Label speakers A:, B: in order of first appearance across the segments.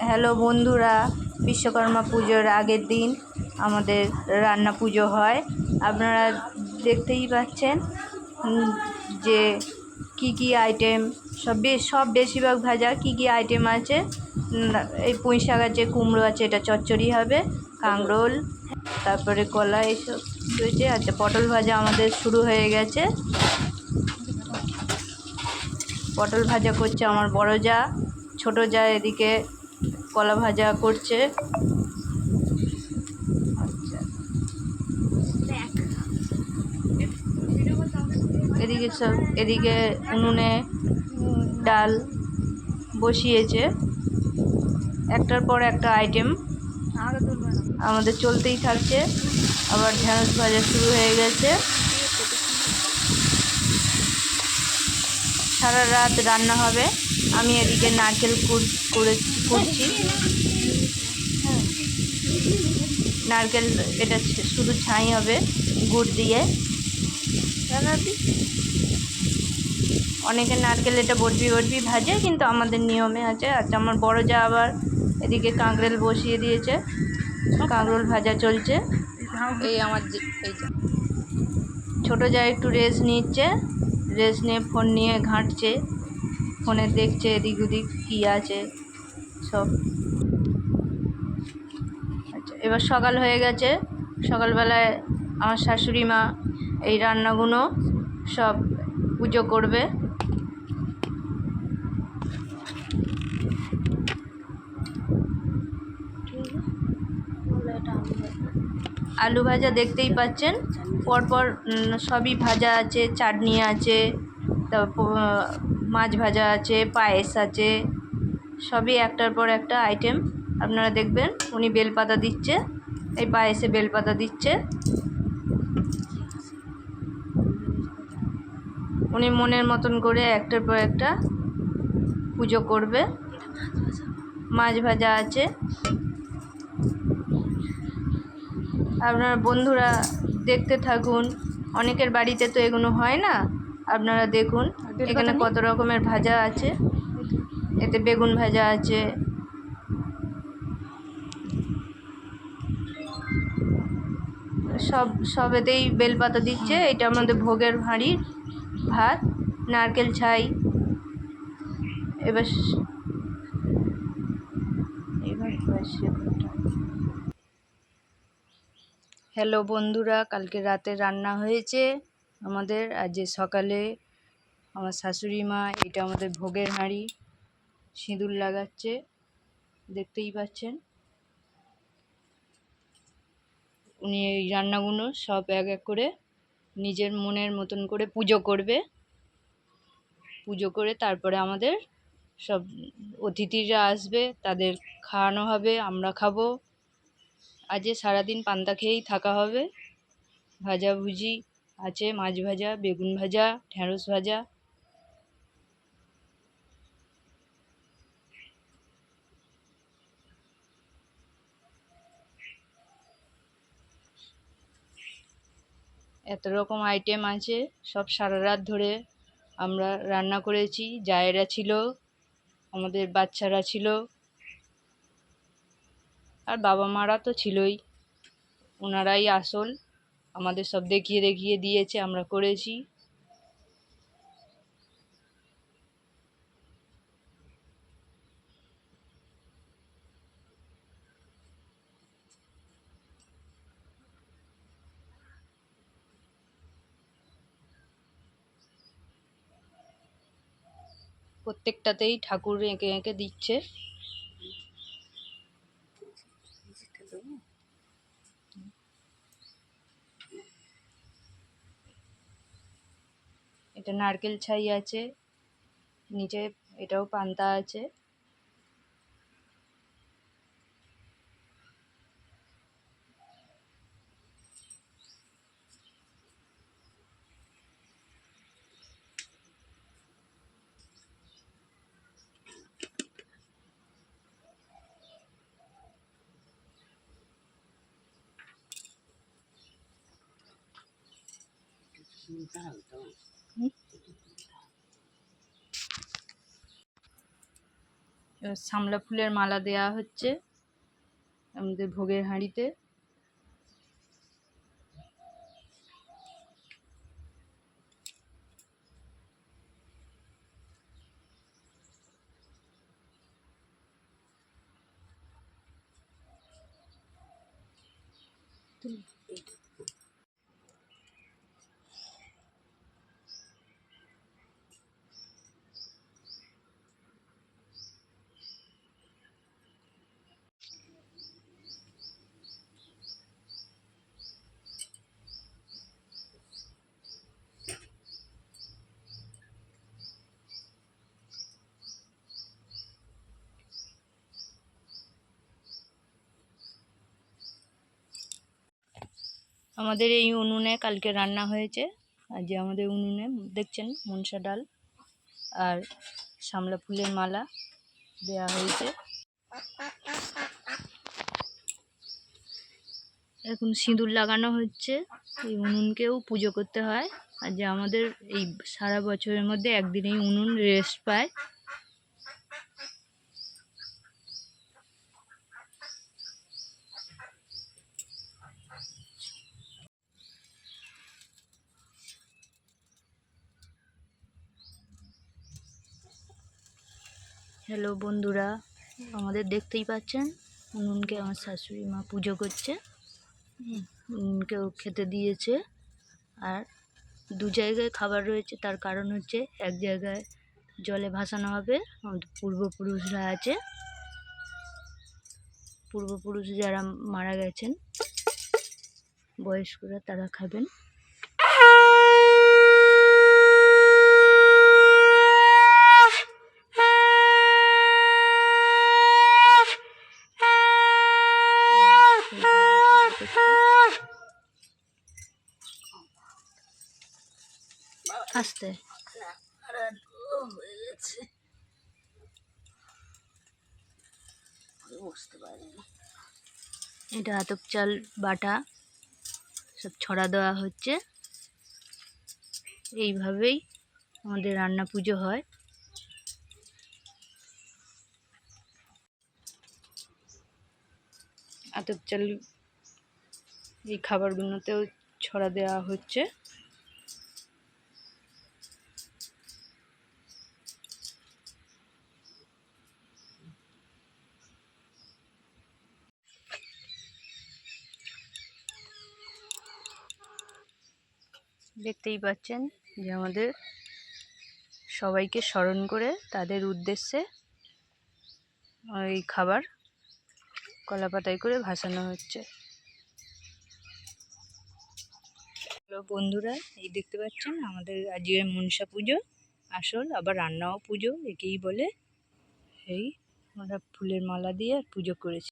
A: Hello বন্ধুরা, বিশ্বকর্মা পুজোর আগের দিন আমাদের রান্না পুজো হয়। আপনারা দেখতেই পাচ্ছেন যে কি কি আইটেম, সব বেশিরভাগ ভাজা। কি কি আইটেম আছে, এই পুঁই শাক আছে, কুমড়ো আছে, এটা চচ্চড়ি হবে, কাঁকরোল, তারপরে কলা, এইসব রয়েছে। আচ্ছা, পটল ভাজা আমাদের শুরু হয়ে গেছে। পটল ভাজা করছে আমার বড় যা, ছোট যা এদিকে কলা ভাজা করছে। আচ্ছা, এদিকে উনুনে ডাল বসিয়েছে। একটার পর একটা আইটেম আমাদের চলতেই থাকছে। আবার ঢ্যাঁড়স ভাজা শুরু হয়ে গেছে। সারা রাত রান্না হবে। আমি এদিকে নারকেল কুড়ছি। নারকেল এটা শুধু ছাই হবে গুড় দিয়ে। অনেকে নারকেল এটা বটবি ভাজে, কিন্তু আমাদের নিয়মে আছে। আচ্ছা, আমার বড় যা আবার এদিকে কাঁকরোল বসিয়ে দিয়েছে, কাঁকরোল ভাজা চলছে। এই ছোট যা একটু রেস্ট নিচ্ছে, রেস্ট নিয়ে ফোন নিয়ে ঘাঁটছে, ফোনে দেখছে এদিক ওদিক কী আছে সব। আচ্ছা, এবার সকাল হয়ে গেছে। সকালবেলায় আমার শাশুড়ি মা এই রান্নাগুলো সব পুজো করবে। আলু ভাজা দেখতেই পাচ্ছেন, পরপর সবই ভাজা আছে, চাটনি আছে, তারপর মাছ ভাজা আছে, পায়েস আছে, সবই একটার পর একটা আইটেম। আপনারা দেখবেন উনি বেলপাতা দিচ্ছে, এই পায়েসে বেলপাতা দিচ্ছে। উনি মনের মতন করে একটার পর একটা পুজো করবে। মাছ ভাজা আছে। আপনারা বন্ধুরা দেখতে থাকুন। অনেকের বাড়িতে তো এগুলো হয় না। আপনারা দেখুন এখানে কত রকমের ভাজা আছে। এতে বেগুন ভাজা আছে, সবেতেই বেলপাতা দিচ্ছে। এটা আমাদের ভোগের হাঁড়ির ভাত, নারকেল ছাই। এবার হ্যালো বন্ধুরা, কালকে রাতে রান্না হয়েছে আমাদের। আজ সকালে আমার শাশুড়ি মা এটা আমাদের ভোগের হাঁড়ি সিঁদুর লাগাচ্ছে, দেখতেই পাচ্ছেন। উনি এই রান্নাগুলো সব এক এক করে নিজের মনের মতন করে পুজো করবে। পুজো করে তারপরে আমাদের সব অতিথিরা আসবে, তাদের খাওয়ানো হবে, আমরা খাবো। আজ সারাদিন পান্তা খেয়েই থাকা হবে। ভাজাভুজি আছে, মাছ ভাজা, বেগুন ভাজা, ঢ্যাঁড়স ভাজা। এত রকম আইটেম আছে, সব সারা রাত ধরে আমরা রান্না করেছি। জায়েরা ছিল, আমাদের বাচ্চারা ছিল, আর বাবা মারা তো ছিলই। ওনারাই আসল, আমাদের সব দেখিয়ে দেখিয়ে দিয়েছে, আমরা করেছি। প্রত্যেকটাতেই ঠাকুর এঁকে এঁকে দিচ্ছে। এটা নারকেল ছাই আছে, নিচে এটাও পান্তা আছে। সামলা ফুলের মালা দেয়া হচ্ছে আমাদের ভোগের হাঁড়িতে। আমাদের এই উনুনে কালকে রান্না হয়েছে। আজ আমাদের উনুনে দেখছেন মনসা ডাল আর সামলা ফুলের মালা দেয়া হয়েছে। এখন সিঁদুর লাগানো হচ্ছে। এই উনুনকেও পুজো করতে হয়। আর যে আমাদের এই সারা বছরের মধ্যে একদিনেই উনুন রেস্ট পায়। হ্যালো বন্ধুরা, আমাদের দেখতেই পাচ্ছেন উনুনকে আমার শাশুড়ি মা পুজো করছে। উনুনকেও খেতে দিয়েছে। আর দু জায়গায় খাবার রয়েছে, তার কারণ হচ্ছে এক জায়গায় জলে ভাসানো হবে। আমাদের পূর্বপুরুষরা আছে, পূর্বপুরুষ যারা মারা গেছেন বয়স্করা, তারা খাবেন। আস্তে এটা আতপ চাল বাটা সব ছড়া দেওয়া হচ্ছে। এইভাবেই আমাদের রান্না পুজো হয়। আতপ চাল এই খাবারগুলোতেও ছড়া দেওয়া হচ্ছে। দেখতেই পাচ্ছেন যে আমাদের সবাইকে স্মরণ করে তাদের উদ্দেশ্যে এই খাবার কলা পাতায় করে ভাসানো হচ্ছে। হ্যালো বন্ধুরা, এই দেখতে পাচ্ছেন আমাদের আজকে মনসা পুজো আসল, আবার রান্নাও পুজো একেই বলে। এই আমরা ফুলের মালা দিয়ে পুজো করেছি।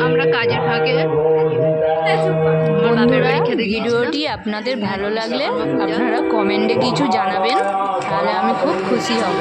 A: আমরা কাজের ফাঁকে ভিডিওটি আপনাদের ভালো লাগলে আপনারা কমেন্টে কিছু জানাবেন, তাহলে আমি খুব খুশি হব।